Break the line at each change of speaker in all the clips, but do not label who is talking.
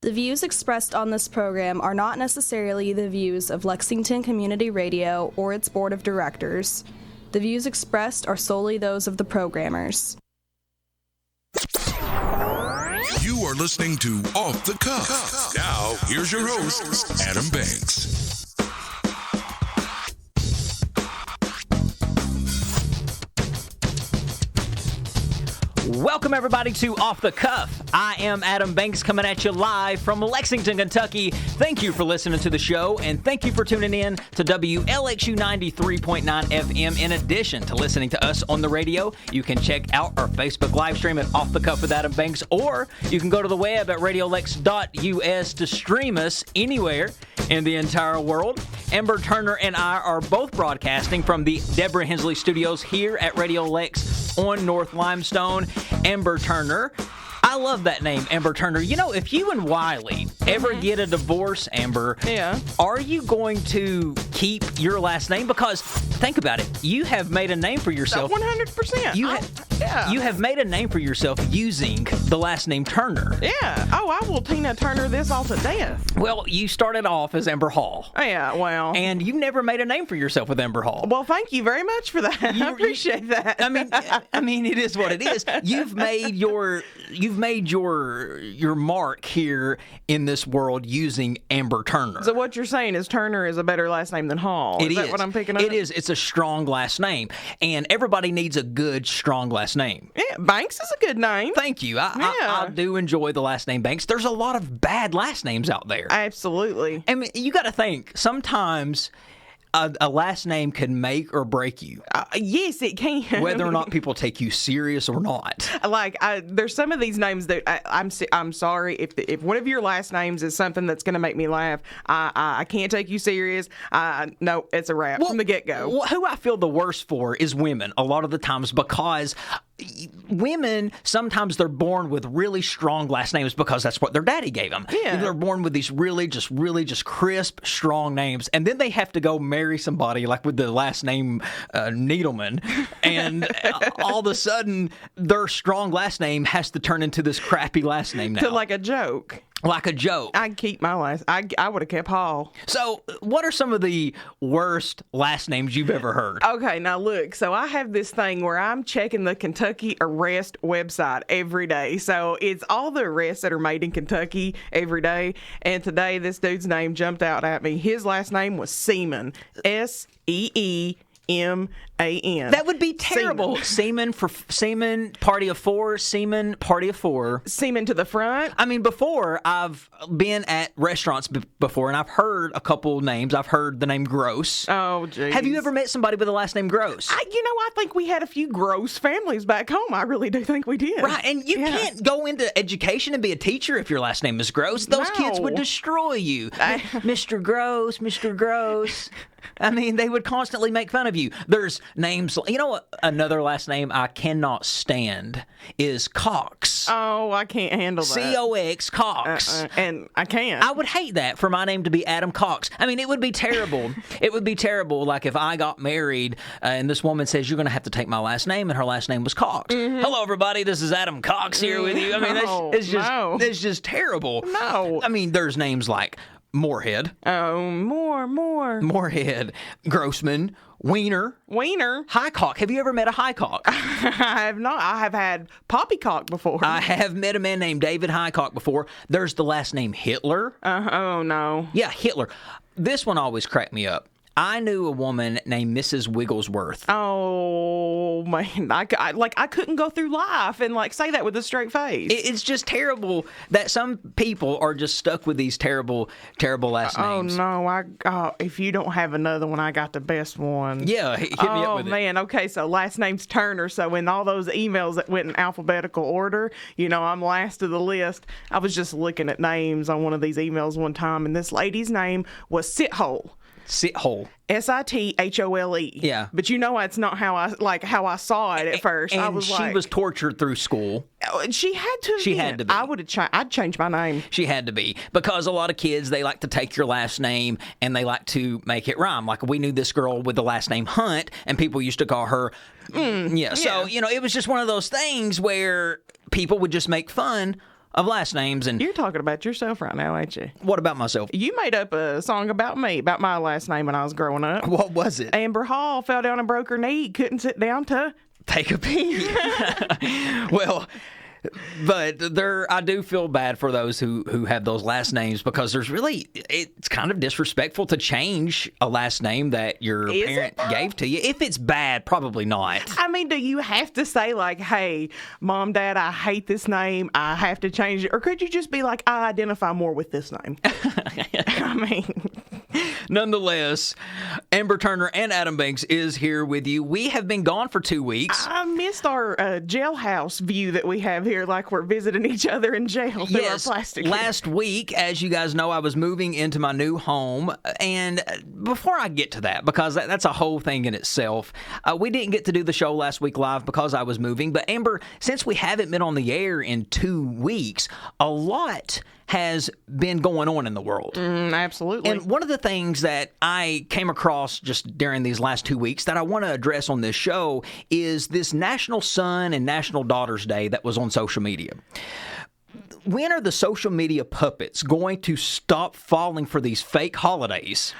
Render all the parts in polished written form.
The views expressed on this program are not necessarily the views of Lexington Community Radio or its board of directors. The views expressed are solely those of the programmers.
You are listening to Off the Cuff. Now, here's your host, Adam Banks.
Welcome, everybody, to Off the Cuff. I am Adam Banks, coming at you live from Lexington, Kentucky. Thank you for listening to the show, and thank you for tuning in to WLXU 93.9 FM. In addition to listening to us on the radio, you can check out our Facebook live stream at Off the Cuff with Adam Banks, or you can go to the web at radiolex.us to stream us anywhere in the entire world. Amber Turner and I are both broadcasting from the Deborah Hensley Studios here at Radio Lex on North Limestone. Amber Turner. I love that name, Amber Turner. You know, if you and Wiley ever get a divorce, Amber, are you going to keep your last name? Because think about it. You have made a name for yourself.
100%.
You have made a name for yourself using the last name Turner.
Yeah. Oh, I will Tina Turner this all to death.
Well, you started off as Amber Hall.
Yeah, well.
And you've never made a name for yourself with Amber Hall.
Well, thank you very much for that. I appreciate that.
I mean, it is what it is. You've made your mark here in this world using Amber Turner.
So what you're saying is Turner is a better last name than Hall. Is that what I'm picking up?
It is. It's a strong last name, and everybody needs a good, strong last name.
Yeah, Banks is a good name.
Thank you. I do enjoy the last name Banks. There's a lot of bad last names out there.
Absolutely.
I mean, you got to think, sometimes a last name can make or break you.
Yes, it can.
Whether or not people take you serious or not.
Like, there's some of these names that I'm sorry if one of your last names is something that's going to make me laugh. I can't take you serious. No, it's a wrap from the get-go.
Who I feel the worst for is women a lot of the times, because women, sometimes they're born with really strong last names because that's what their daddy gave them.
Yeah.
They're born with these really just crisp, strong names, and then they have to go marry somebody like with the last name Needleman, and all of a sudden their strong last name has to turn into this crappy last name now.
To like a joke.
Like a joke.
I'd keep my last. I would have kept Hall.
So, what are some of the worst last names you've ever heard?
Okay, now look. So I have this thing where I'm checking the Kentucky arrest website every day. So it's all the arrests that are made in Kentucky every day. And today, this dude's name jumped out at me. His last name was Seaman. Seeman.
That would be terrible. Seaman for seaman, party of four. Seaman, party of four.
Seaman to the front.
I mean, before, I've been at restaurants before, and I've heard a couple names. I've heard the name Gross.
Oh, geez.
Have you ever met somebody with the last name Gross?
I think we had a few Gross families back home. I really do think we did.
Right, and you can't go into education and be a teacher if your last name is Gross. Those kids would destroy you. Mr. Gross, Mr. Gross. I mean, they would constantly make fun of you. There's names, you know, another last name I cannot stand is Cox.
Oh, I can't handle that.
C-O-X, Cox.
And I can't.
I would hate that for my name to be Adam Cox. I mean, it would be terrible. It would be terrible, like if I got married and this woman says, you're going to have to take my last name, and her last name was Cox. Mm-hmm. Hello, everybody. This is Adam Cox here with you. I mean, it's just terrible.
No.
I mean, there's names like Moorhead.
Oh,
Moorhead. Grossman. Wiener. Highcock. Have you ever met a Highcock?
I have not. I have had Poppycock before.
I have met a man named David Highcock before. There's the last name Hitler.
Oh, no.
Yeah, Hitler. This one always cracked me up. I knew a woman named Mrs. Wigglesworth.
Oh, man. I couldn't go through life and, say that with a straight face.
It's just terrible that some people are just stuck with these terrible, terrible last names.
Oh, no. If you don't have another one, I got the best one.
Yeah, hit me up with it.
Oh, man. Okay, so last name's Turner. So in all those emails that went in alphabetical order, I'm last of the list. I was just looking at names on one of these emails one time, and this lady's name was Sithole.
Sithole.
Sithole.
Yeah.
But it's not how I saw it at first.
And she was tortured through school.
She had to.
She had to be.
I'd change my name.
She had to be, because a lot of kids, they like to take your last name and they like to make it rhyme. Like, we knew this girl with the last name Hunt, and people used to call her. So it was just one of those things where people would just make fun of last names. And
You're talking about yourself right now, ain't you?
what about myself?
You made up a song about me, about my last name when I was growing up.
What was it?
Amber Hall fell down and broke her knee. Couldn't sit down to
Take a pee. Well, but I do feel bad for those who have those last names, because it's kind of disrespectful to change a last name that your parent gave to you. If it's bad, probably not.
I mean, do you have to say, like, hey, Mom, Dad, I hate this name, I have to change it? Or could you just be like, I identify more with this name? I mean...
Nonetheless, Amber Turner and Adam Banks is here with you. We have been gone for 2 weeks.
I missed our jailhouse view that we have here, like we're visiting each other in jail through our plastic.
Last week, as you guys know, I was moving into my new home. And before I get to that, because that's a whole thing in itself, we didn't get to do the show last week live because I was moving. But Amber, since we haven't been on the air in 2 weeks, a lot has been going on in the world.
Absolutely.
And one of the things that I came across just during these last 2 weeks that I want to address on this show is this National Son and National Daughters Day that was on social media. When are the social media puppets going to stop falling for these fake holidays?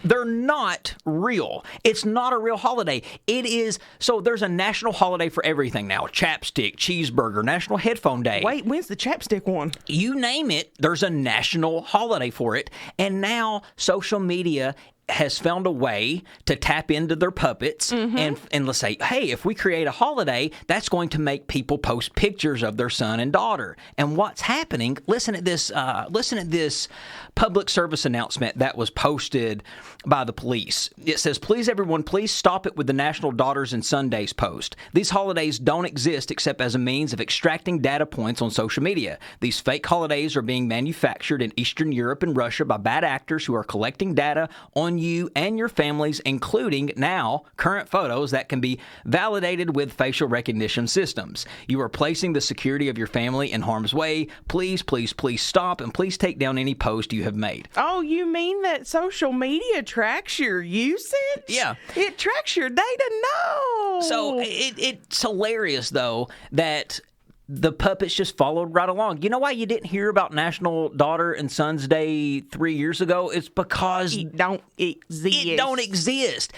They're not real. It's not a real holiday. It is. So there's a national holiday for everything now. Chapstick, cheeseburger, National Headphone Day.
Wait, when's the chapstick one?
You name it, there's a national holiday for it. And now social media has found a way to tap into their puppets and let's say, hey, if we create a holiday, that's going to make people post pictures of their son and daughter. And what's happening? Listen at this public service announcement that was posted by the police. It says, please everyone, please stop it with the National Daughters and Son Days post. These holidays don't exist except as a means of extracting data points on social media. These fake holidays are being manufactured in Eastern Europe and Russia by bad actors who are collecting data on you and your families, including now current photos that can be validated with facial recognition systems. You are placing the security of your family in harm's way. Please, please, please stop, and please take down any post you have made.
Oh, you mean that social media tracks your usage?
Yeah.
It tracks your data? No.
So it's hilarious, though, that the puppets just followed right along. You know why you didn't hear about National Daughter and Sons Day 3 years ago? It's because
it don't exist.
It don't exist.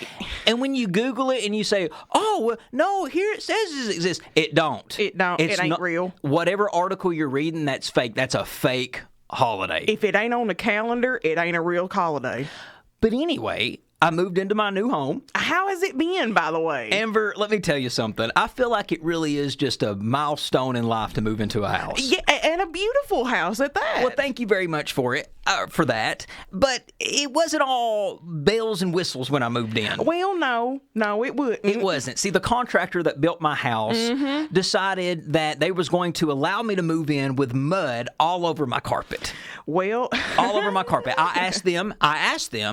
And when you Google it and you say, oh, no, here it says it exists, it don't.
It don't. It ain't real.
Whatever article you're reading that's fake, that's a fake holiday.
If it ain't on the calendar, it ain't a real holiday.
But anyway, I moved into my new home.
How has it been, by the way?
Amber, let me tell you something. I feel like it really is just a milestone in life to move into a house.
Yeah, and a beautiful house at that.
Well, thank you very much for that. But it wasn't all bells and whistles when I moved in.
Well, no, it wouldn't.
It wasn't. See, the contractor that built my house decided that they was going to allow me to move in with mud all over my carpet.
Well,
all over my carpet. I asked them,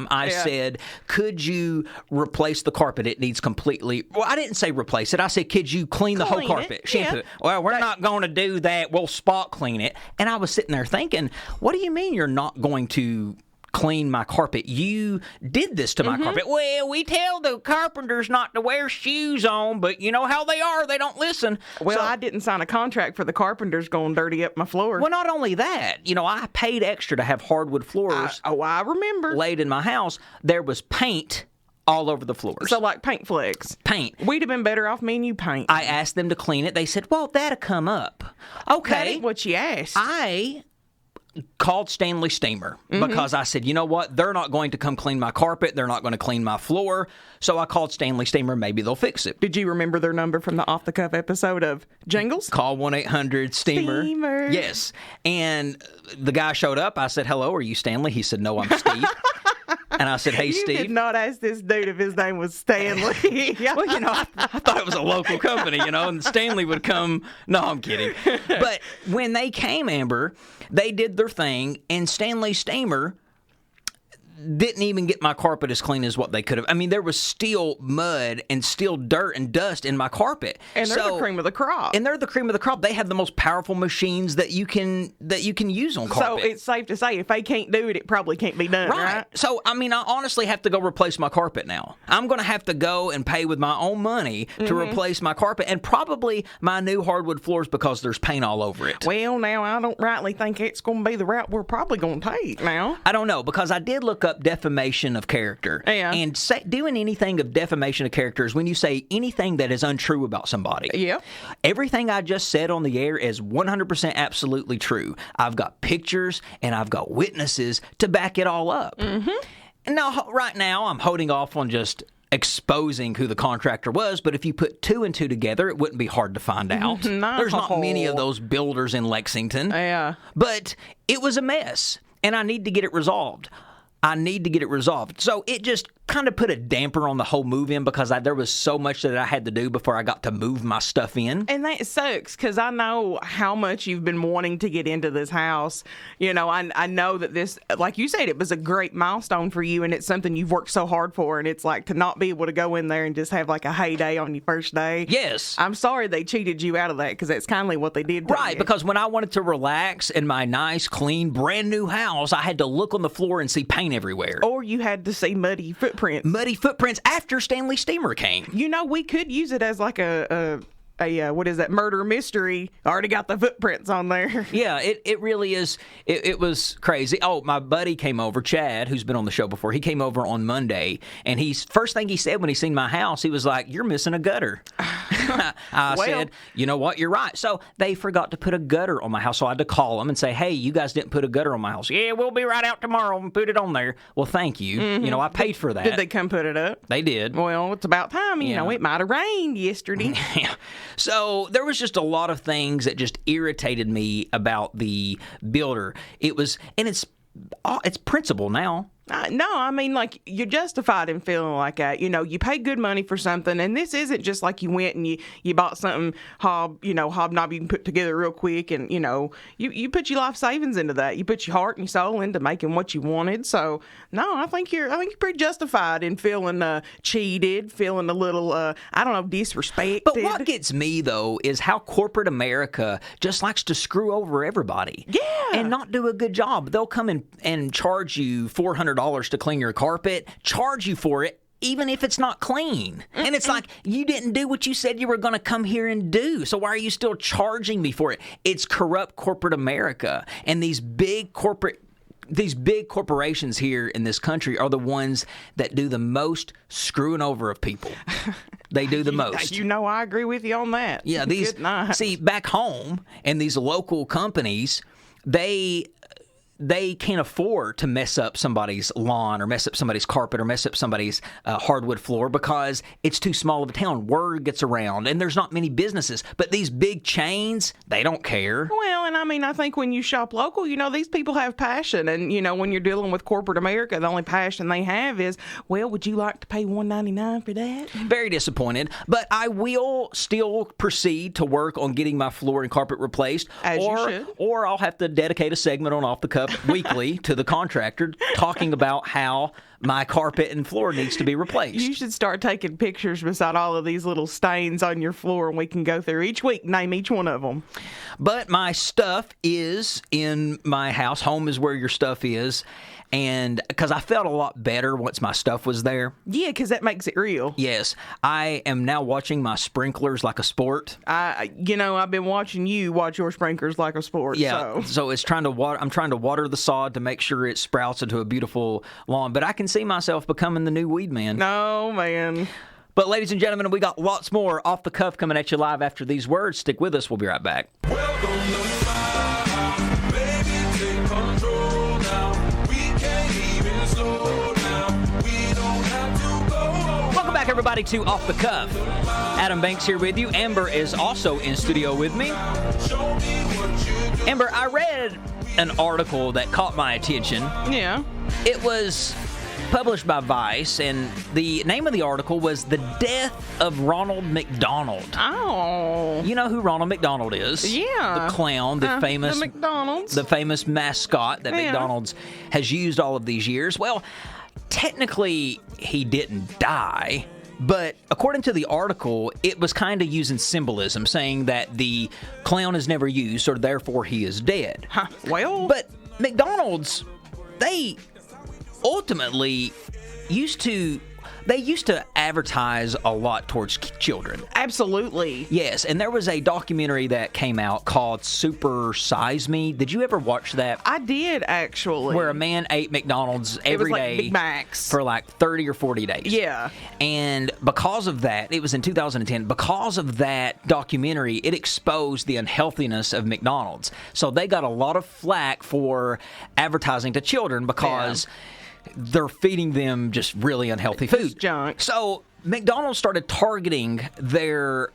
I said, could you replace the carpet? It needs completely, well, I didn't say replace it. I said, could you clean the whole carpet? Shampoo it. Well, we're not going to do that. We'll spot clean it. And I was sitting there thinking, what do you mean you're not going to clean my carpet? You did this to my carpet. Well, we tell the carpenters not to wear shoes on, but you know how they are. They don't listen.
Well, I didn't sign a contract for the carpenters going dirty up my floor.
Well, not only that, I paid extra to have hardwood floors.
I remember.
Laid in my house. There was paint all over the floors.
So like paint flecks.
Paint.
We'd have been better off me and you paint.
I asked them to clean it. They said, well, that'll come up. Okay.
That ain't what you asked.
I called Stanley Steamer because I said, you know what? They're not going to come clean my carpet. They're not going to clean my floor. So I called Stanley Steamer. Maybe they'll fix it.
Did you remember their number from the Off the Cuff episode of Jingles?
Call 1-800-STEAMER. Yes. And the guy showed up. I said, hello, are you Stanley? He said, no, I'm Steve. And I said, hey, Steve.
You did not ask this dude if his name was Stanley.
Well, I thought it was a local company, and Stanley would come. No, I'm kidding. But when they came, Amber, they did their thing, and Stanley Steamer, didn't even get my carpet as clean as what they could have. I mean, there was still mud and still dirt and dust in my carpet.
And they're the cream of the crop.
And they're the cream of the crop. They have the most powerful machines that you can use on carpet.
So it's safe to say if they can't do it, it probably can't be done, right?
So, I mean, I honestly have to go replace my carpet now. I'm going to have to go and pay with my own money to replace my carpet and probably my new hardwood floors because there's paint all over it.
Well, now, I don't rightly think it's going to be the route we're probably going to take now.
I don't know, because I did look up defamation of character.
Yeah.
And doing anything of defamation of character is when you say anything that is untrue about somebody.
Yeah.
Everything I just said on the air is 100% absolutely true. I've got pictures and I've got witnesses to back it all up. Mm-hmm. And now, right now, I'm holding off on just exposing who the contractor was, but if you put two and two together, it wouldn't be hard to find out.
No.
There's not many of those builders in Lexington.
Yeah.
But it was a mess, and I need to get it resolved. So it just kind of put a damper on the whole move-in because there was so much that I had to do before I got to move my stuff in.
And that sucks because I know how much you've been wanting to get into this house. You know, I know that this, like you said, it was a great milestone for you and it's something you've worked so hard for. And it's like to not be able to go in there and just have like a heyday on your first day.
Yes.
I'm sorry they cheated you out of that because that's kind of what they did to
Right,
you.
because when I wanted to relax in my nice, clean, brand new house, I had to look on the floor and see paint everywhere.
Or you had to see muddy footprints.
Muddy footprints after Stanley Steamer came.
You know, we could use it as like a what is that, murder mystery. Already got the footprints on there.
Yeah, it really is. It was crazy. Oh, my buddy came over, Chad, who's been on the show before. He came over on Monday, and first thing he said when he seen my house, he was like, "You're missing a gutter." I said, "You know what? You're right." So they forgot to put a gutter on my house, so I had to call them and say, "Hey, you guys didn't put a gutter on my house." "Yeah, we'll be right out tomorrow and put it on there." Well, thank you.
Mm-hmm.
You know, I paid for that.
Did they come put it up?
They did.
Well, it's about time. You know, it might have rained yesterday.
Yeah. So there was just a lot of things that just irritated me about the builder. It's principle now.
No, I mean, like, you're justified in feeling like that. You know, you pay good money for something, and this isn't just like you went and you bought something hobnob you can put together real quick, and, you know, you put your life savings into that. You put your heart and your soul into making what you wanted. So, no, I think you're pretty justified in feeling cheated, feeling a little, disrespected.
But what gets me, though, is how corporate America just likes to screw over everybody.
Yeah.
And not do a good job. They'll come in and charge you $400 to clean your carpet, charge you for it, even if it's not clean. And it's like, you didn't do what you said you were going to come here and do. So why are you still charging me for it? It's corrupt corporate America. And these big corporations here in this country are the ones that do the most screwing over of people. They do the most.
You know, I agree with you on that.
Yeah, see, back home, and these local companies, they can't afford to mess up somebody's lawn or mess up somebody's carpet or mess up somebody's hardwood floor because it's too small of a town. Word gets around, and there's not many businesses. But these big chains, they don't care.
Well, and I mean, I think when you shop local, you know, these people have passion. And, you know, when you're dealing with corporate America, the only passion they have is, well, would you like to pay $1.99 for that?
Very disappointed. But I will still proceed to work on getting my floor and carpet replaced.
You should.
Or I'll have to dedicate a segment on Off the Cuff weekly to the contractor talking about how my carpet and floor needs to be replaced.
You should start taking pictures beside all of these little stains on your floor, and we can go through each week, name each one of them.
But my stuff is in my house. Home is where your stuff is. And because I felt a lot better once my stuff was there.
Yeah, because that makes it real.
Yes. I am now watching my sprinklers like a sport.
I've been watching you watch your sprinklers like a sport.
Yeah. So it's trying to water. I'm trying to water the sod to make sure it sprouts into a beautiful lawn. But I can see myself becoming the new weed man.
No, man.
But ladies and gentlemen, we got lots more Off the Cuff coming at you live after these words. Stick with us. We'll be right back.
Welcome to my house, baby, take control now. We can't even slow down. We don't have to go.
Welcome back, everybody, to Off the Cuff. Adam Banks here with you. Amber is also in studio with me. Amber, I read an article that caught my attention.
Yeah.
It was published by Vice, and the name of the article was "The Death of Ronald McDonald."
Oh.
You know who Ronald McDonald is?
Yeah.
The clown, the famous
The McDonald's.
the famous mascot that
Yeah.
McDonald's has used all of these years. Well, technically, he didn't die. But according to the article, it was kind of using symbolism, saying that the clown is never used, so therefore he is dead.
Huh. Well.
But McDonald's, they ultimately used to advertise a lot towards children.
Absolutely.
Yes, and there was a documentary that came out called Super Size Me. Did you ever watch that?
I did, actually.
Where a man ate McDonald's
it was
every
like
day
Big Macs.
for like 30 or 40 days.
Yeah.
And because of that, it was in 2010, because of that documentary, it exposed the unhealthiness of McDonald's. So they got a lot of flack for advertising to children because they're feeding them just really unhealthy food.
It's junk.
So McDonald's started targeting their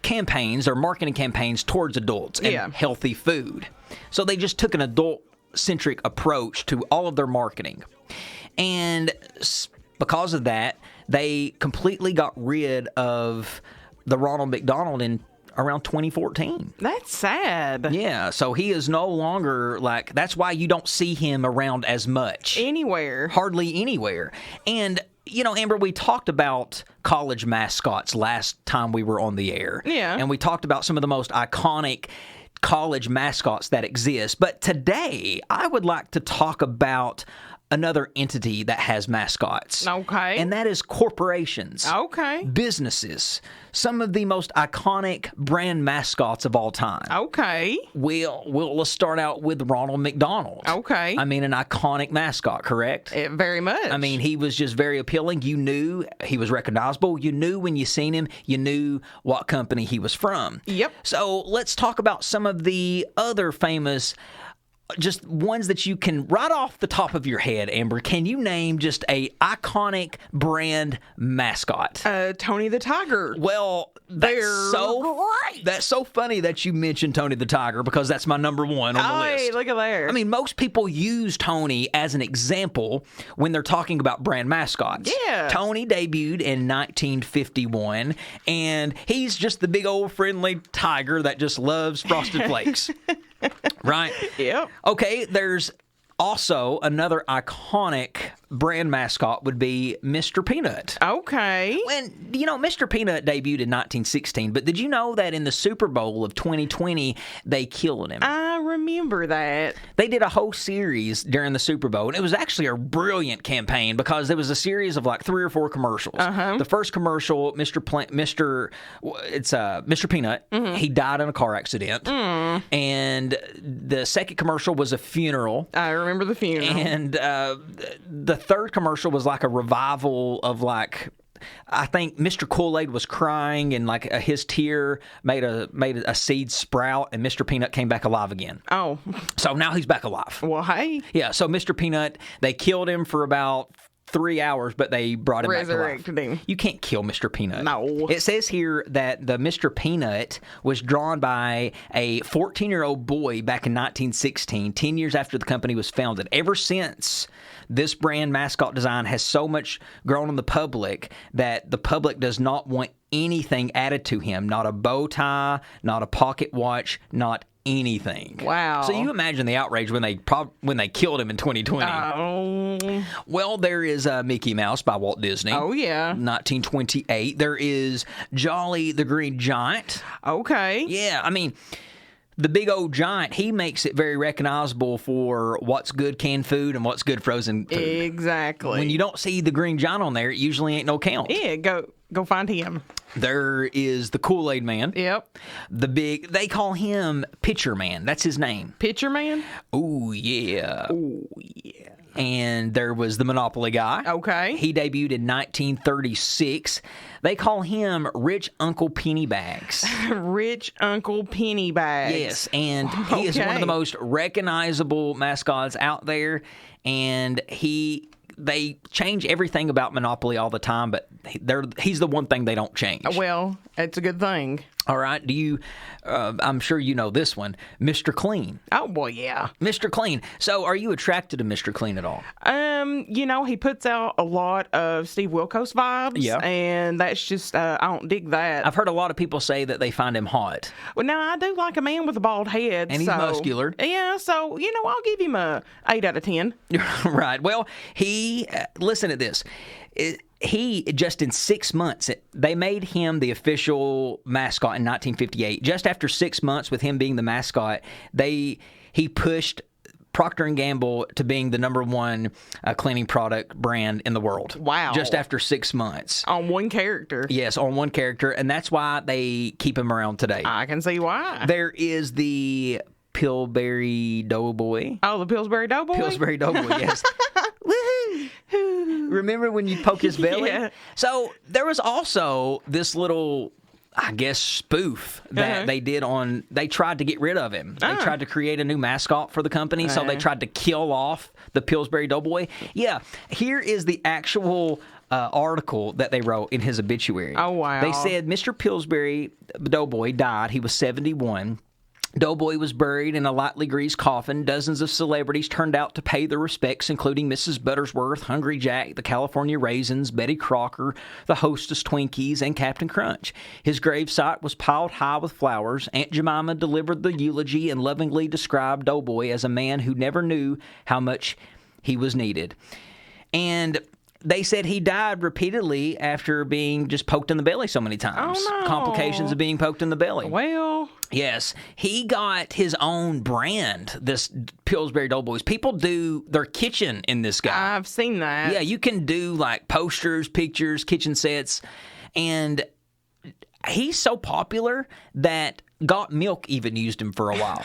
campaigns, their marketing campaigns towards adults and healthy food. So they just took an adult-centric approach to all of their marketing. And because of that, they completely got rid of the Ronald McDonald in around 2014.
That's sad.
Yeah, so he is no longer like, that's why you don't see him around as much.
Anywhere.
Hardly anywhere. And, you know, Amber, we talked about college mascots last time we were on the air.
Yeah.
And we talked about some of the most iconic college mascots that exist. But today, I would like to talk about another entity that has mascots.
Okay.
And that is corporations.
Okay.
Businesses. Some of the most iconic brand mascots of all time.
Okay.
Let's start out with Ronald McDonald.
Okay.
I mean, an iconic mascot, correct?
Very much.
I mean, he was just very appealing. You knew he was recognizable. You knew when you seen him, you knew what company he was from.
Yep.
So let's talk about some of the other famous, just ones that you can, right off the top of your head, Amber, can you name just a iconic brand mascot?
Tony the Tiger.
Well, that's so funny that you mentioned Tony the Tiger, because that's my number one on the list.
Hey, look at there.
I mean, most people use Tony as an example when they're talking about brand mascots.
Yeah.
Tony debuted in 1951, and he's just the big old friendly tiger that just loves Frosted Flakes. Right?
Yep.
Okay, there's also another iconic brand mascot would be Mr. Peanut.
Okay.
When, you know, Mr. Peanut debuted in 1916, but did you know that in the Super Bowl of 2020, they killed him?
I remember that.
They did a whole series during the Super Bowl, and it was actually a brilliant campaign because there was a series of like 3 or 4 commercials. The first commercial, Mr. Peanut, he died in a car accident, and the second commercial was a funeral.
I remember the funeral.
And the third commercial was like a revival of like, I think Mr. Kool-Aid was crying, and like his tear made a seed sprout, and Mr. Peanut came back alive again.
Oh.
So now he's back alive.
Well, hey.
Yeah, so Mr. Peanut, they killed him for about 3 hours, but they brought him back to life.
Resurrected him.
You can't kill Mr. Peanut.
No.
It says here that the Mr. Peanut was drawn by a 14-year-old boy back in 1916, 10 years after the company was founded. Ever since, this brand mascot design has so much grown on the public that the public does not want anything added to him. Not a bow tie, not a pocket watch, not anything.
Wow.
So you imagine the outrage when they killed him in 2020.
Oh.
Well, there is Mickey Mouse by Walt Disney.
Oh, yeah.
1928. There is Jolly the Green Giant.
Okay.
Yeah, I mean, the big old giant, he makes it very recognizable for what's good canned food and what's good frozen food.
Exactly.
When you don't see the Green Giant on there, it usually ain't no count.
Yeah, go find him.
There is the Kool-Aid Man.
Yep.
They call him Pitcher Man. That's his name.
Pitcher Man?
Ooh, yeah.
Oh, yeah.
And there was the Monopoly guy.
Okay.
He debuted in 1936. They call him Rich Uncle Pennybags.
Rich Uncle Pennybags.
Yes, and he is one of the most recognizable mascots out there. And they change everything about Monopoly all the time, but he's the one thing they don't change.
Well, it's a good thing.
All right. Do you, I'm sure you know this one, Mr. Clean.
Oh, boy, yeah.
Mr. Clean. So are you attracted to Mr. Clean at all?
He puts out a lot of Steve Wilkos vibes.
Yeah.
And that's just, I don't dig that.
I've heard a lot of people say that they find him hot.
Well, now, I do like a man with a bald head.
And he's muscular.
Yeah, so, I'll give him a 8 out of 10.
Right. Well, listen to this. He, just in 6 months, they made him the official mascot in 1958. Just after 6 months with him being the mascot, he pushed Procter & Gamble to being the #1 cleaning product brand in the world.
Wow.
Just after 6 months.
On one character.
Yes, on one character, and that's why they keep him around today.
I can see why.
There is the Pillsbury Doughboy.
Oh, the Pillsbury Doughboy?
Pillsbury Doughboy, yes. Woohoo! Remember when you poke his belly?
Yeah.
So there was also this little, I guess, spoof that they did they tried to get rid of him. They tried to create a new mascot for the company, so they tried to kill off the Pillsbury Doughboy. Yeah, here is the actual article that they wrote in his obituary.
Oh, wow.
They said Mr. Pillsbury Doughboy died. He was 71. Doughboy was buried in a lightly greased coffin. Dozens of celebrities turned out to pay their respects, including Mrs. Buttersworth, Hungry Jack, the California Raisins, Betty Crocker, the Hostess Twinkies, and Captain Crunch. His gravesite was piled high with flowers. Aunt Jemima delivered the eulogy and lovingly described Doughboy as a man who never knew how much he was needed. And they said he died repeatedly after being just poked in the belly so many times.
Oh, no.
Complications of being poked in the belly.
Well...
Yes, he got his own brand, this Pillsbury Doughboys. People do their kitchen in this guy.
I've seen that.
Yeah, you can do like posters, pictures, kitchen sets, and he's so popular that Got Milk even used him for a while.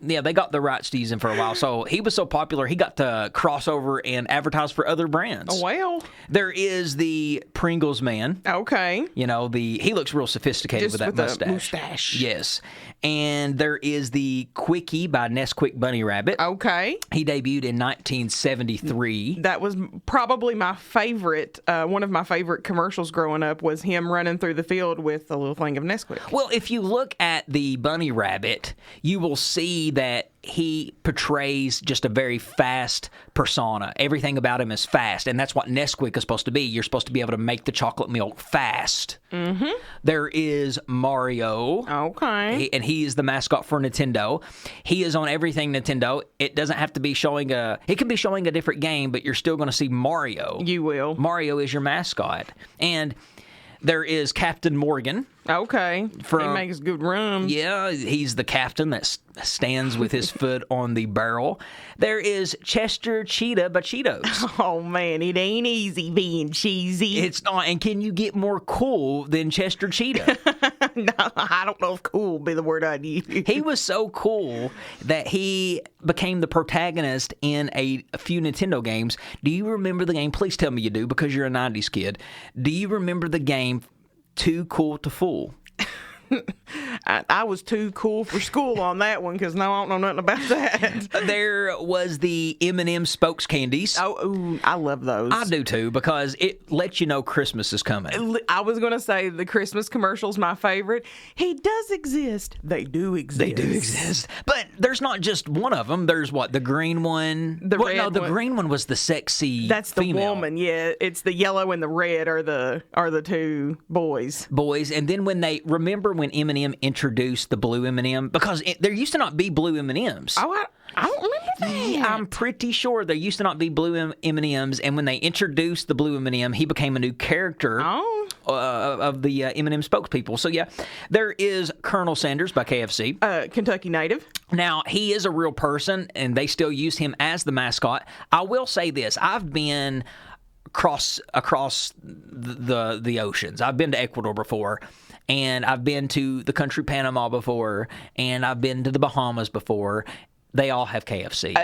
Yeah, they got the rights to use him for a while. So he was so popular, he got to cross over and advertise for other brands.
Oh, well.
There is the Pringles man.
Okay.
He looks real sophisticated
Just
with that
with the
mustache.
mustache.
Yes. And there is the Quickie by Nesquik Bunny Rabbit.
Okay.
He debuted in 1973.
That was probably my favorite, one of my favorite commercials growing up was him running through the field with a little thing of Nesquik.
Well, if you look at the Bunny Rabbit, you will see that he portrays just a very fast persona. Everything about him is fast, and that's what Nesquik is supposed to be. You're supposed to be able to make the chocolate milk fast. Mm-hmm. There is Mario.
Okay.
And he is the mascot for Nintendo. He is on everything Nintendo. It doesn't have to be showing it can be showing a different game, but you're still going to see Mario.
You will.
Mario is your mascot. And there is Captain Morgan.
Okay. He makes good rum.
Yeah, he's the captain that stands with his foot on the barrel. There is Chester Cheetah by Cheetos.
Oh, man, it ain't easy being cheesy.
It's not. And can you get more cool than Chester Cheetah?
No, I don't know if cool would be the word I'd use.
He was so cool that he became the protagonist in a few Nintendo games. Do you remember the game? Please tell me you do, because you're a 90s kid. Do you remember the game Too Cool to Fool?
I was too cool for school on that one because I don't know nothing about that.
There was the M&M Spokes candies.
Oh, ooh, I love those.
I do too, because it lets you know Christmas is coming.
I was going to say the Christmas commercial's my favorite. He does exist. They do exist.
They do exist. But there's not just one of them. There's what? The green one?
The red
no, the
one.
green one was the sexy
That's the
female.
woman, yeah. It's the yellow and the red are the two boys.
And then when when M&M introduced the blue M&M, because there used to not be blue M&Ms.
Oh, I don't remember that.
I'm pretty sure there used to not be blue M&Ms, and when they introduced the blue M&M, he became a new character of the M&M spokespeople. So yeah, there is Colonel Sanders by KFC.
Kentucky native.
Now, he is a real person, and they still use him as the mascot. I will say this. I've been across the oceans. I've been to Ecuador before, and I've been to the country Panama before, and I've been to the Bahamas before. They all have KFC.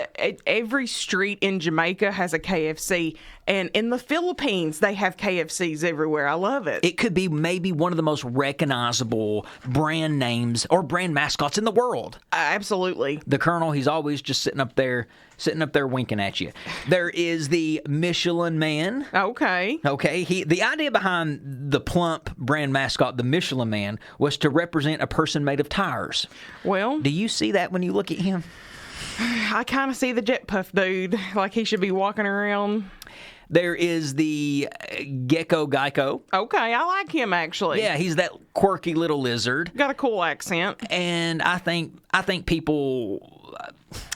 Every street in Jamaica has a KFC, and in the Philippines, they have KFCs everywhere. I love it.
It could be maybe one of the most recognizable brand names or brand mascots in the world.
Absolutely.
The Colonel, he's always just sitting up there sitting up there winking at you. There is the Michelin Man.
Okay.
Okay, the idea behind the plump brand mascot, the Michelin Man, was to represent a person made of tires.
Well,
Do you see that when you look at him?
I kind of see the Jet Puff dude, like he should be walking around.
There is the Gecko Geico.
Okay, I like him actually.
Yeah, he's that quirky little lizard.
Got a cool accent.
And I think people,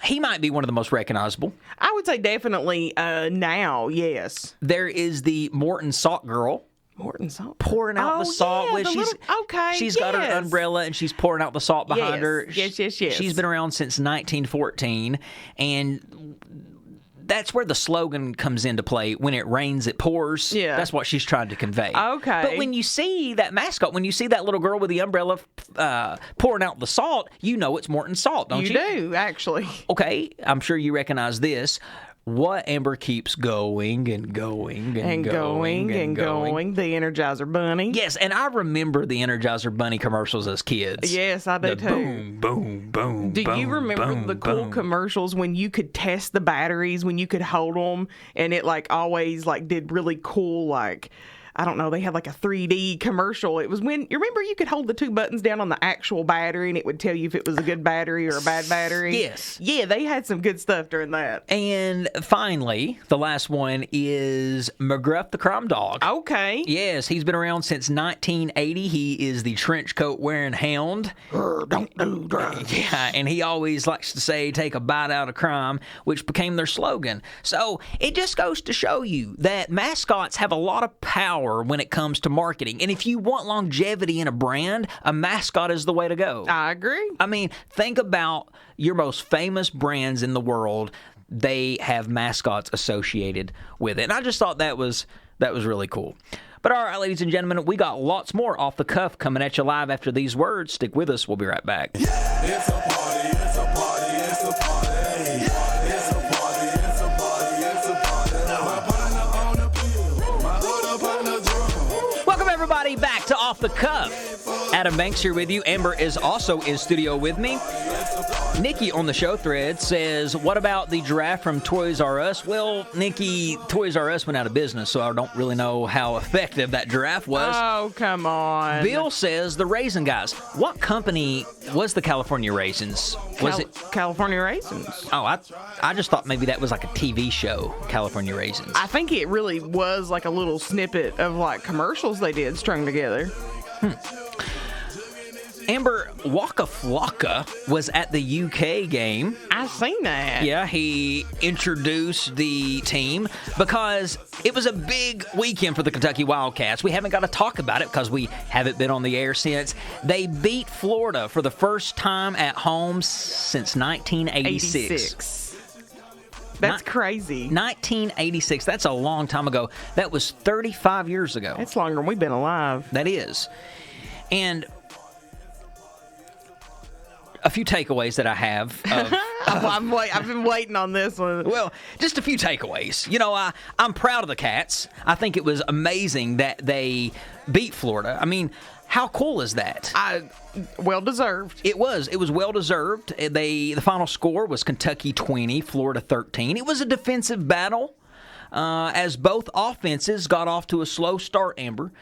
he might be one of the most recognizable.
I would say definitely now, yes.
There is the Morton Salt Girl.
Morton Salt.
Pouring out the salt.
Yeah,
when she's got her umbrella and she's pouring out the salt behind her.
Yes.
She's been around since 1914, and that's where the slogan comes into play. When it rains, it pours.
Yeah.
That's what she's trying to convey.
Okay.
But when you see that mascot, when you see that little girl with the umbrella pouring out the salt, you know it's Morton Salt, don't you?
You do, actually.
Okay, I'm sure you recognize this. What Amber keeps going and going and going.
The Energizer Bunny.
Yes, and I remember the Energizer Bunny commercials as kids.
Yes, I do
The
too.
boom, boom, boom.
Do you remember
boom,
the cool
boom.
commercials when you could test the batteries, when you could hold them, and it like always like did really cool like. I don't know, they had like a 3D commercial. It was when, you remember you could hold the two buttons down on the actual battery and it would tell you if it was a good battery or a bad battery?
Yes.
Yeah, they had some good stuff during that.
And finally, the last one is McGruff the Crime Dog.
Okay.
Yes, he's been around since 1980. He is the trench coat wearing hound.
Don't do drugs.
Yeah, and he always likes to say, take a bite out of crime, which became their slogan. So it just goes to show you that mascots have a lot of power when it comes to marketing. And if you want longevity in a brand, a mascot is the way to go.
I agree.
I mean, think about your most famous brands in the world. They have mascots associated with it. And I just thought that was really cool. But all right, ladies and gentlemen, we got lots more off the cuff coming at you live after these words. Stick with us. We'll be right back.
It's a party, it's a party, it's a party. It's a party, it's a party, it's a party. My partner on the pill, my other partner drunk.
Welcome, everybody, back to Off the Cuff. Adam Banks here with you. Amber is also in studio with me. Nikki on the show thread says, what about the giraffe from Toys R Us? Well, Nikki, Toys R Us went out of business, so I don't really know how effective that giraffe was.
Oh, come on.
Bill says the Raisin Guys. What company was the California Raisins? Was it
California Raisins?
Oh, I just thought maybe that was like a TV show, California Raisins.
I think it really was like a little snippet of like commercials they did strung together.
Amber, Waka Flocka was at the UK game.
I seen that.
Yeah, he introduced the team because it was a big weekend for the Kentucky Wildcats. We haven't got to talk about it because we haven't been on the air since. They beat Florida for the first time at home since 1986.
86. That's crazy.
1986. That's a long time ago. That was 35 years ago.
That's longer than we've been alive.
That is. And a few takeaways that I have.
I've been waiting on this one.
Well, just a few takeaways. You know, I'm proud of the Cats. I think it was amazing that they beat Florida. I mean, how cool is that?
Well deserved.
It was well deserved. The final score was Kentucky 20, Florida 13. It was a defensive battle as both offenses got off to a slow start, Amber.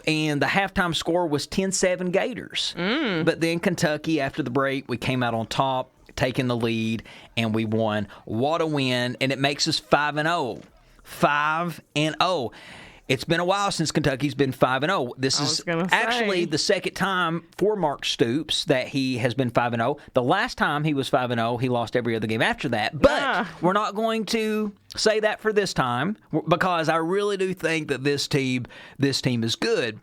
And the halftime score was 10-7 Gators. But then Kentucky, after the break, we came out on top, taking the lead, and we won. What a win, and it makes us 5-0. 5-0. It's been a while since Kentucky's been 5-0. This is actually the second time for Mark Stoops that he has been 5-0. The last time he was 5-0, he lost every other game after that. But we're not going to say that for this time because I really do think that this team is good.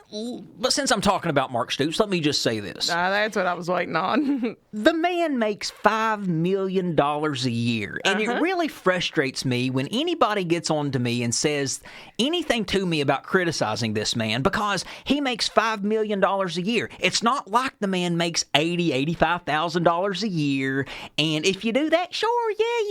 But since I'm talking about Mark Stoops, let me just say this.
That's what I was waiting on.
The man makes $5 million a year, and it really frustrates me when anybody gets on to me and says anything to me about criticizing this man because he makes $5 million a year. It's not like the man makes $85,000 a year, and if you do that, sure, yeah,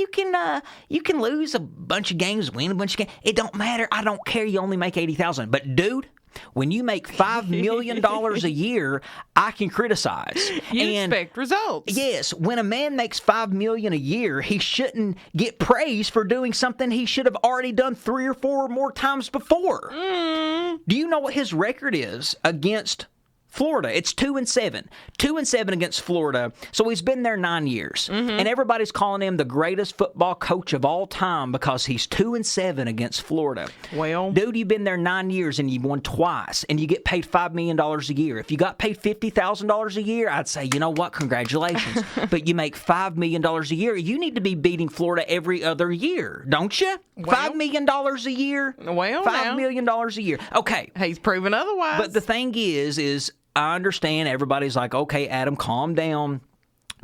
you can lose a bunch of games, win a bunch of games. It don't matter. I don't care. You only make $80,000, but dude. When you make $5 million a year, I can criticize.
You expect results.
Yes, when a man makes $5 million a year, he shouldn't get praise for doing something he should have already done 3 or 4 more times before. Do you know what his record is against Florida? It's 2-7. 2-7 against Florida. So he's been there 9 years. And everybody's calling him the greatest football coach of all time because he's 2-7 against Florida.
Well,
dude, you've been there 9 years and you've won twice and you get paid $5 million a year. If you got paid $50,000 a year, I'd say, you know what? Congratulations. But you make $5 million a year. You need to be beating Florida every other year, don't you? $5 million a year?
Well,
$5 million a year. Okay.
He's proven otherwise.
But the thing is I understand everybody's like, okay, Adam, calm down.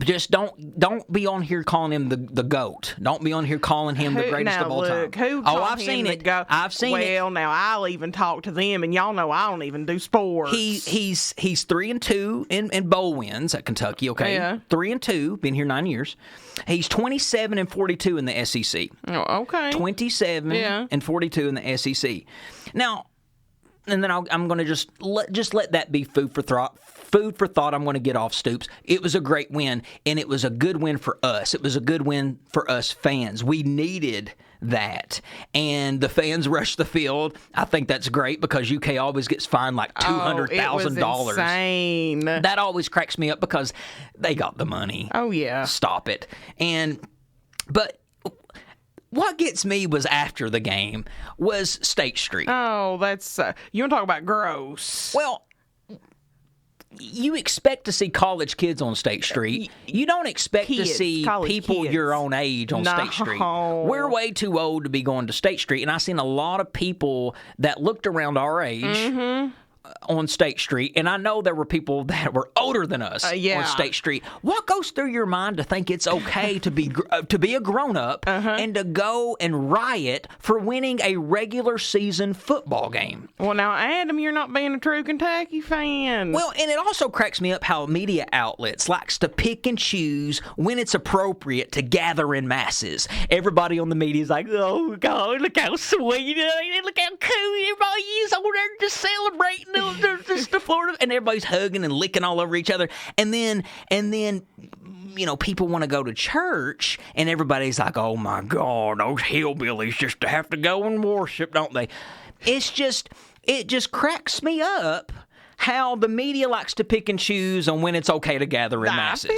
Just don't be on here calling him the GOAT. Don't be on here calling him the greatest of all time.
I've seen it.
I've seen it.
Well, now I'll even talk to them, and y'all know I don't even do sports.
He's 3-2 in bowl wins at Kentucky. Okay,
yeah.
3-2. Been here 9 years. He's 27-42 in the SEC.
Oh, okay.
27 and 42 in the SEC. Now. And then I'm going to just let that be food for thought. Food for thought. I'm going to get off Stoops. It was a great win, and it was a good win for us. It was a good win for us fans. We needed that, and the fans rushed the field. I think that's great because UK always gets fined like $200,000.
Insane.
That always cracks me up because they got the money.
Oh yeah.
Stop it. But. What gets me was after the game was State Street.
Oh, that's you want to talk about gross.
Well, you expect to see college kids on State Street. You don't expect to see people your own age on State Street. We're way too old to be going to State Street, and I've seen a lot of people that looked around our age on State Street, and I know there were people that were older than us on State Street. What goes through your mind to think it's okay to be a grown-up and to go and riot for winning a regular season football game?
Well, now, Adam, you're not being a true Kentucky fan.
Well, and it also cracks me up how media outlets likes to pick and choose when it's appropriate to gather in masses. Everybody on the media is like, oh, God, look how sweet, look how cool everybody is over there just celebrating the Florida, and everybody's hugging and licking all over each other, and then you know, people want to go to church, and everybody's like, oh my God, those hillbillies just have to go and worship, don't they? It just cracks me up how the media likes to pick and choose on when it's okay to gather in masses.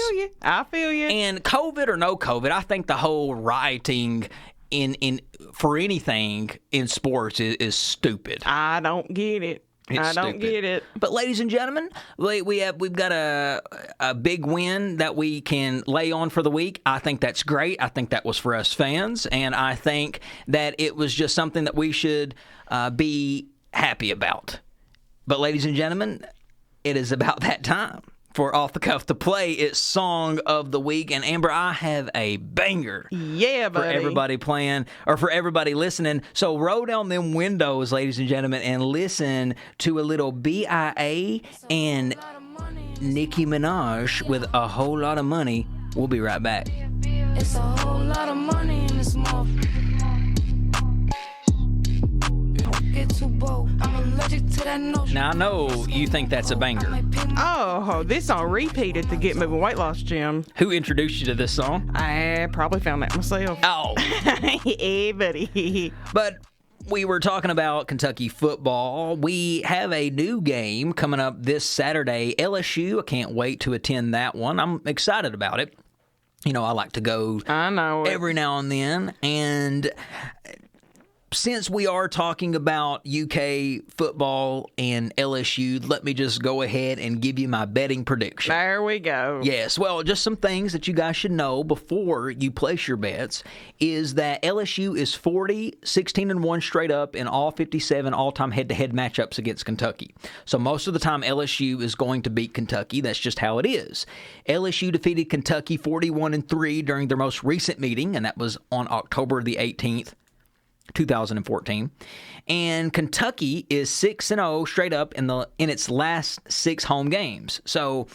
I feel you.
And COVID or no COVID, I think the whole rioting in for anything in sports is stupid.
I don't get it. I don't get it.
But ladies and gentlemen, we've got a big win that we can lay on for the week. I think that's great. I think that was for us fans, and I think that it was just something that we should be happy about. But ladies and gentlemen, it is about that time for Off the Cuff to play its Song of the Week. And Amber, I have a banger for everybody playing, or for everybody listening. So roll down them windows, ladies and gentlemen, and listen to a little BIA and Nicki Minaj with A Whole Lot of Money. We'll be right back.
It's a whole lot of money in this motherfucker. Get too bold. I'm allergic to that notion.
Now, I know you think that's a banger.
Oh, this song repeated to Get Moving Weight Loss Gym.
Who introduced you to this song?
I probably found that myself.
Oh.
Hey, buddy.
But we were talking about Kentucky football. We have a new game coming up this Saturday. LSU, I can't wait to attend that one. I'm excited about it. You know, I like to go every now and then. And since we are talking about UK football and LSU, let me just go ahead and give you my betting prediction.
There we go.
Yes, well, just some things that you guys should know before you place your bets is that LSU is 16-1 straight up in all 57 all-time head-to-head matchups against Kentucky. So most of the time, LSU is going to beat Kentucky. That's just how it is. LSU defeated Kentucky 41-3 during their most recent meeting, and that was on October the 18th. 2014, and Kentucky is 6-0 straight up in its last 6 home games. So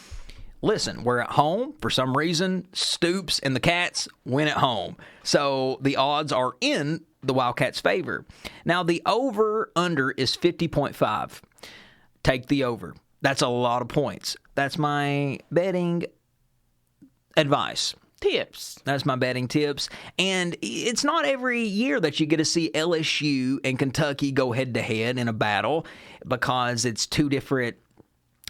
listen, we're at home. For some reason, Stoops and the Cats win at home. So the odds are in the Wildcats' favor. Now, the over-under is 50.5. Take the over. That's a lot of points. That's my betting advice.
Tips.
That's my betting tips. And it's not every year that you get to see LSU and Kentucky go head-to-head in a battle because it's two different.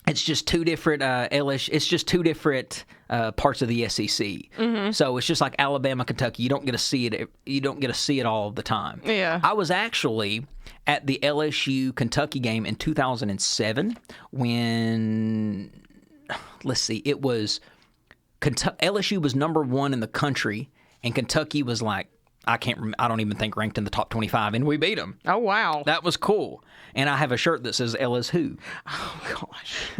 It's just two different It's just two different parts of the SEC. Mm-hmm. So it's just like Alabama, Kentucky. You don't get to see it. You don't get to see it all the time. Yeah. I was actually at the LSU Kentucky game in 2007 when, let's see, it was LSU was number 1 in the country, and Kentucky was like, I don't even think ranked in the top 25, and we beat them.
Oh, wow.
That was cool. And I have a shirt that says LSU.
Oh, gosh.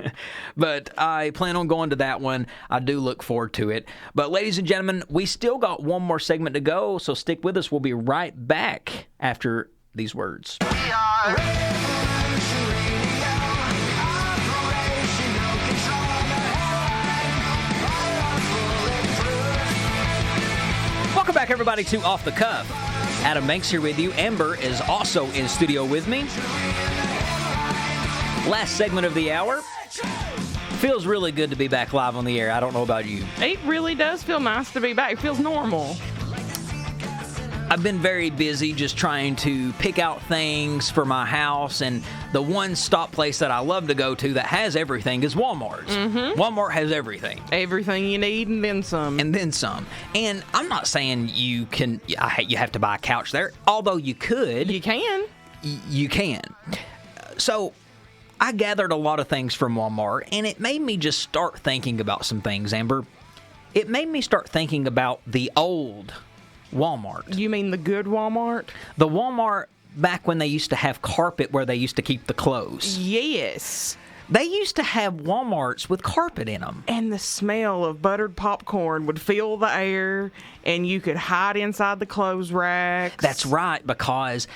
But I plan on going to that one. I do look forward to it. But ladies and gentlemen, we still got one more segment to go, so stick with us. We'll be right back after these words.
We are Revolution Radio, operational control.
Welcome back, everybody, to Off the Cuff. Adam Banks here with you. Amber is also in studio with me. Last segment of the hour. Feels really good to be back live on the air. I don't know about you.
It really does feel nice to be back. It feels normal.
I've been very busy just trying to pick out things for my house, and the one stop place that I love to go to that has everything is Walmart. Mm-hmm. Walmart has everything.
Everything you need and then some.
And then some. And I'm not saying you have to buy a couch there, although you could.
You can.
You can. So I gathered a lot of things from Walmart, and it made me just start thinking about some things, Amber. It made me start thinking about the old Walmart.
You mean the good Walmart?
The Walmart back when they used to have carpet where they used to keep the clothes.
Yes.
They used to have Walmarts with carpet in them.
And the smell of buttered popcorn would fill the air, and you could hide inside the clothes racks.
That's right, because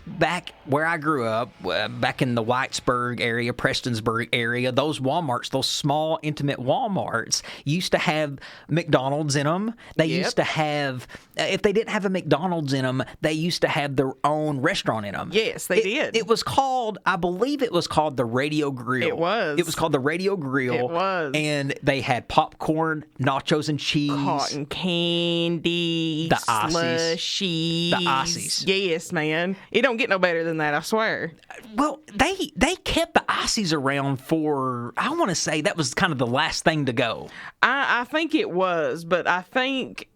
back where I grew up, back in the Whitesburg area, Prestonsburg area, those Walmarts, those small, intimate Walmarts, used to have McDonald's in them. They used to have, if they didn't have a McDonald's in them, they used to have their own restaurant in them.
Yes, they did.
It was called, I believe it was called the Radio Grill.
It was.
It was called the Radio Grill.
It was.
And they had popcorn, nachos and cheese.
Cotton candy.
The Aussies.
Slushies.
The Aussies.
Yes, man. It don't get no better than that, I swear.
Well, they kept the Aussies around for, I want to say that was kind of the last thing to go.
I think it was, but I think,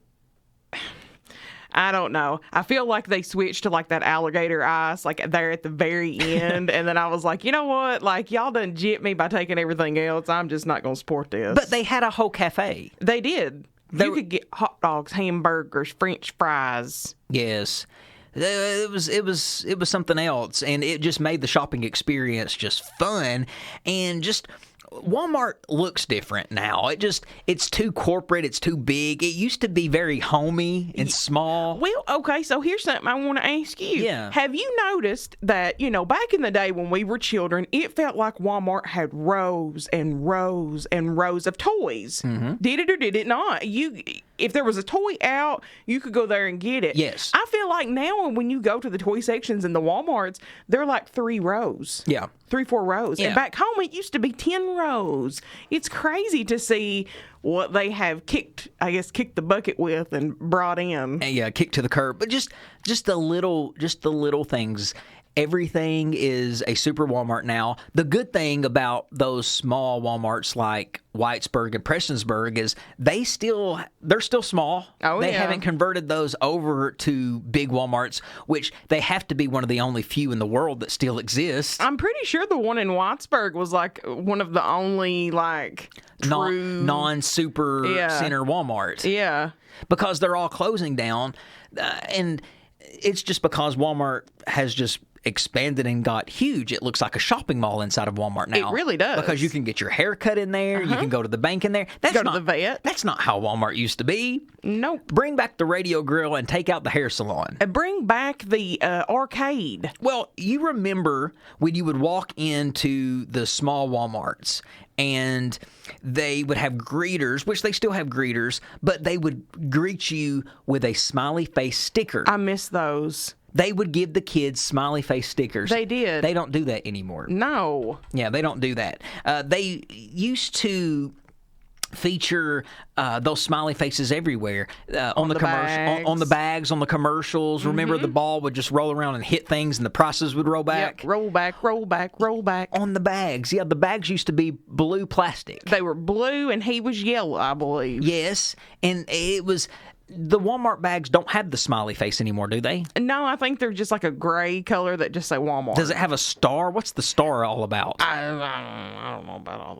I don't know. I feel like they switched to like that alligator ice, like there at the very end. And then I was like, you know what? Like, y'all done gypped me by taking everything else. I'm just not going to support this.
But they had a whole cafe.
They did. You could get hot dogs, hamburgers, French fries.
Yes. It was something else, and it just made the shopping experience just fun. And just Walmart looks different now. It's too corporate, it's too big. It used to be very homey and small.
Well, okay, so here's something I want to ask you.
Yeah.
Have you noticed that, back in the day when we were children, it felt like Walmart had rows and rows and rows of toys. Mm-hmm. Did it or did it not? If there was a toy out, you could go there and get it.
Yes.
I feel like now when you go to the toy sections in the Walmarts, they're like 3 rows.
Yeah.
3-4 rows.
Yeah.
And back home, it used to be 10 rows. It's crazy to see what they have kicked the bucket with and brought in.
Yeah, kicked to the curb. But just the little things. Everything is a super Walmart now. The good thing about those small Walmarts like Whitesburg and Prestonsburg is they're still small.
Oh,
they
yeah.
haven't converted those over to big Walmarts, which they have to be one of the only few in the world that still exist.
I'm pretty sure the one in Whitesburg was like one of the only like true
non-super center Walmarts.
Yeah.
Because they're all closing down, and it's just because Walmart has just expanded and got huge. It looks like a shopping mall inside of Walmart now.
It really does.
Because you can get your hair cut in there. You can go to the bank in there.
Go to the vet.
That's not how Walmart used to be.
Nope.
Bring back the radio grill and take out the hair salon.
Bring back the arcade.
Well, you remember when you would walk into the small Walmarts and they would have greeters, which they still have greeters, but they would greet you with a smiley face sticker.
I miss those.
They would give the kids smiley face stickers.
They did.
They don't do that anymore.
No.
Yeah, they don't do that. They used to feature those smiley faces everywhere on the commercial, on the bags, on the commercials. Remember, the ball would just roll around and hit things, and the prices would roll back.
Yep. Roll back, roll back, roll back.
On the bags, yeah, the bags used to be blue plastic.
They were blue, and he was yellow, I believe.
Yes, and it was. The Walmart bags don't have the smiley face anymore, do they?
No, I think they're just like a gray color that just say Walmart.
Does it have a star? What's the star all about?
I don't know about all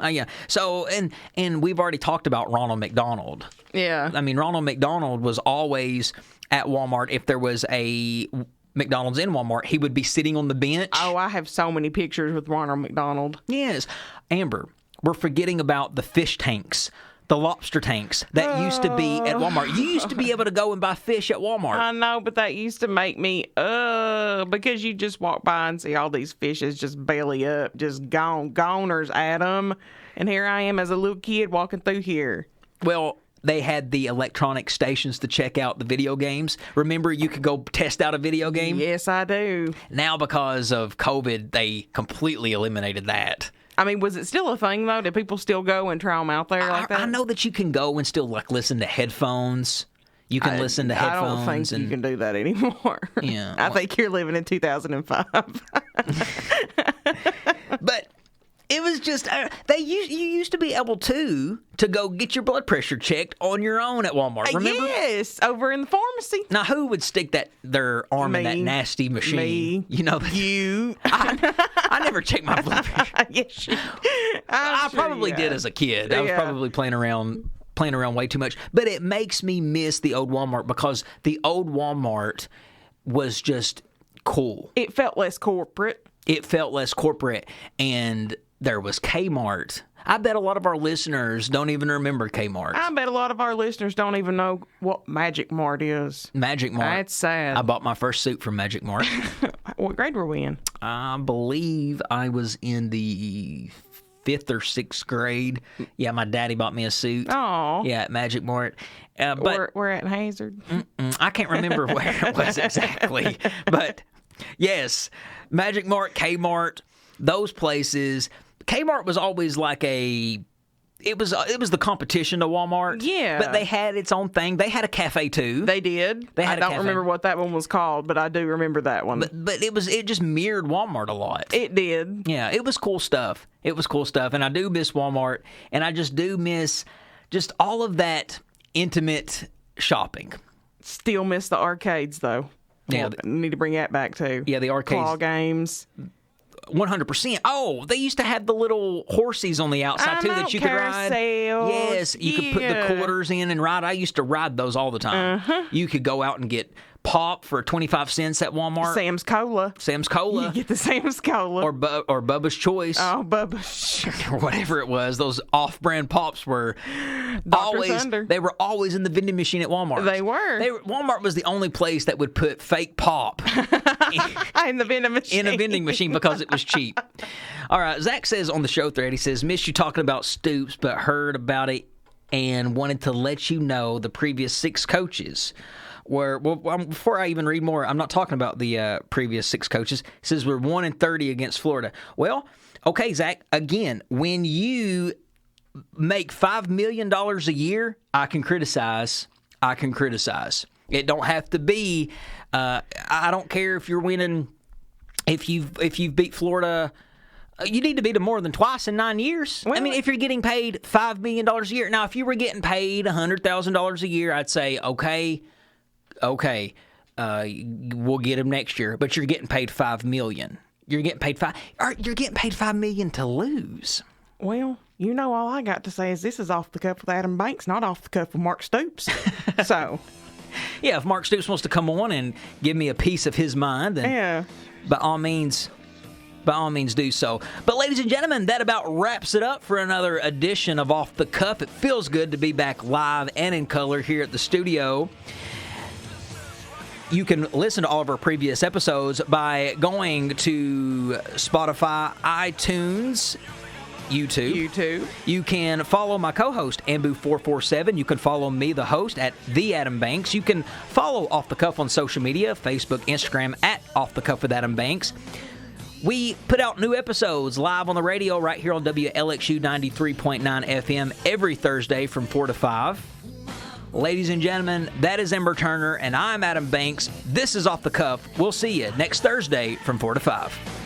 that.
Yeah. So, and we've already talked about Ronald McDonald.
Yeah.
I mean, Ronald McDonald was always at Walmart. If there was a McDonald's in Walmart, he would be sitting on the bench.
Oh, I have so many pictures with Ronald McDonald.
Yes. Amber, we're forgetting about the fish tanks. The lobster tanks that used to be at Walmart. You used to be able to go and buy fish at Walmart.
I know, but that used to make me, because you just walk by and see all these fishes just belly up, just goners at them. And here I am as a little kid walking through here.
Well, they had the electronic stations to check out the video games. Remember, you could go test out a video game?
Yes, I do.
Now, because of COVID, they completely eliminated that.
I mean, was it still a thing, though? Did people still go and try them out there like that?
I know that you can go and still listen to headphones. You can listen to headphones.
I don't think you can do that anymore.
Yeah,
I think you're living in 2005.
But it was just you used to be able to go get your blood pressure checked on your own at Walmart. Remember?
Yes, over in the pharmacy.
Now, who would stick their arm in that nasty machine?
Me.
You know,
You.
I never checked my blood pressure.
Yes,
I probably did as a kid. I was probably playing around way too much. But it makes me miss the old Walmart because the old Walmart was just cool.
It felt less corporate.
And there was Kmart. I bet a lot of our listeners don't even remember Kmart.
I bet a lot of our listeners don't even know what Magic Mart is.
Magic Mart.
That's sad.
I bought my first suit from Magic Mart.
What grade were we in?
I believe I was in the 5th or 6th grade. Yeah, my daddy bought me a suit.
Oh.
Yeah, at Magic Mart. But
we're at Hazard.
I can't remember where it was exactly. But yes, Magic Mart, Kmart, those places. Kmart was always like it was the competition to Walmart.
Yeah.
But they had its own thing. They had a cafe too.
They did. I don't remember what that one was called, but I do remember that one.
But it just mirrored Walmart a lot.
It did.
Yeah, it was cool stuff. And I do miss Walmart, and I just do miss just all of that intimate shopping.
Still miss the arcades though.
Yeah,
need to bring that back too.
Yeah, the arcades.
Claw games.
100%. Oh, they used to have the little horsies on the outside too that you could ride. Yes, you could put the quarters in and ride. I used to ride those all the time. You could go out and get pop for 25 cents at Walmart.
Sam's Cola.
You
get the Sam's Cola.
Or Bubba's Choice.
Oh, Bubba's Choice.
Or whatever it was. Those off-brand pops were they were always in the vending machine at Walmart.
They were.
Walmart was the only place that would put fake pop
in the vending machine.
In a vending machine because it was cheap. All right, Zach says on the show thread, he says, "Missed you talking about Stoops, but heard about it and wanted to let you know the previous 6 coaches before I even read more, I'm not talking about the previous 6 coaches. It says we're 1-30 against Florida. Well, okay, Zach, again, when you make $5 million a year, I can criticize. It don't have to be, I don't care if you're winning, if you've beat Florida, you need to beat them more than twice in 9 years. Well, I mean, if you're getting paid $5 million a year. Now, if you were getting paid $100,000 a year, I'd say, okay, we'll get him next year. But you're getting paid $5 million. You're getting paid $5 million to lose.
Well, you know, all I got to say is this is off the cuff with Adam Banks, not off the cuff with Mark Stoops. So,
yeah, if Mark Stoops wants to come on and give me a piece of his mind, then by all means do so. But ladies and gentlemen, that about wraps it up for another edition of Off the Cuff. It feels good to be back live and in color here at the studio. You can listen to all of our previous episodes by going to Spotify, iTunes, YouTube. You can follow my co-host, Ambu447. You can follow me, the host, at The Adam Banks. You can follow Off the Cuff on social media, Facebook, Instagram, at Off the Cuff with Adam Banks. We put out new episodes live on the radio right here on WLXU 93.9 FM every Thursday from 4 to 5. Ladies and gentlemen, that is Ember Turner, and I'm Adam Banks. This is Off the Cuff. We'll see you next Thursday from 4 to 5.